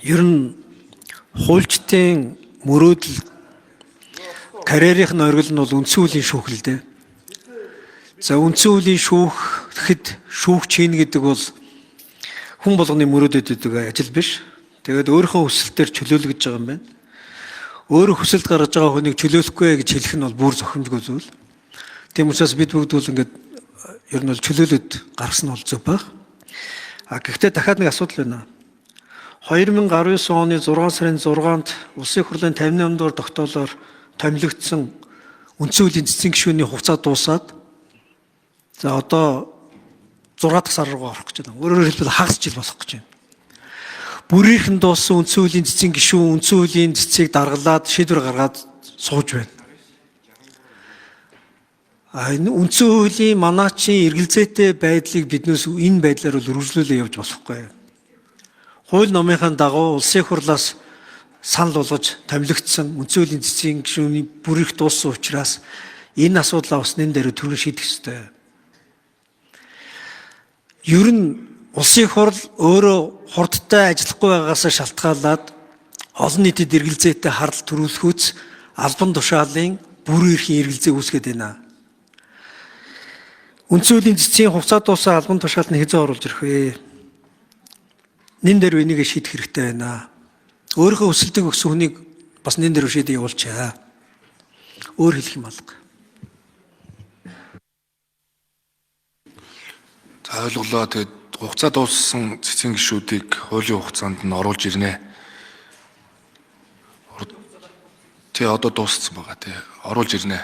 Ер нь хуульчдын мөрөөдөл карьерийн оргил нь бол үндсэн хуулийн шүүх л дээ. За үндсэн хуулийн шүүхэд шүүгч хийн гэдэг бол хүн болгоны мөрөөдөд өгдөг ажил биш. Тэгээд өөрийнхөө хүсэлтээр чөлөөлгөж байгаа юм байна. Өөрөө хүсэлт гаргаж байгаа хүнийг чөлөөлөхгүй гэж хэлэх нь бол бүр зохимжгүй зүйл. Тийм учраас бид бүгд бол ингээд ер нь бол чөлөөлөд гаргасан нь бол зөв баг. Гэхдээ дахиад нэг асуудал байна. 2019 оны 6 сарын 6-нд Улсын их хурлын 58 дугаар тогтоолоор томилогдсон үндсэн хуулийн цэцэн гишүүний хугацаа дуусаад за одоо 6 дахь сар руу орох гэж байна. Өөрөөр хэлбэл хагас жил болох гэж байна. Бүрийнхэн дууссан үндсэн хуулийн цэцэн гишүүн үндсэн хуулийн цэцгийг даргалаад шийдвэр гаргаад сууж байна. Энэ үндсэн хуулийн манаачийн эргэлзээтэй байдлыг биднээс энэ байдлаар бол үргэлжлүүлээ явж болохгүй. Хууль номынхаа дагуу улсын их хурлаас санал болгож томилогдсон үндсэн хуулийн цэцгийн гишүүний бүр их дууссан учраас энэ асуудлаа бас нэн дээр түргэн шийдэх ёстой. Ер нь улсын их хурл өөрөө хурдтай ажиллахгүй байгаагаас шалтгаалаад олон нийтэд эргэлзээтэй харал төрүүлэхүүц албан тушаалын бүр эрхийн эргэлзээ үүсгэж байна. Үндсэн хуулийн цэцгийн хугацаа дууссан албан тушаалд нь хэзээ оруулж ирэх вэ? Нэн дээр энийг шийдэх хэрэгтэй байна. Өөрийнхөө өсөлтөг өгсөн хүнийг бас нэн дээр шийдээ явуулчаа. Өөр хэлэх юм алга. За ойлголоо. Тэгээд хугацаа дууссан цэцгийн гишүүдийг хуулийн хугацаанд нь оруулж ирнэ. Тий одоо дууссан байгаа тий. Оруулж ирнэ.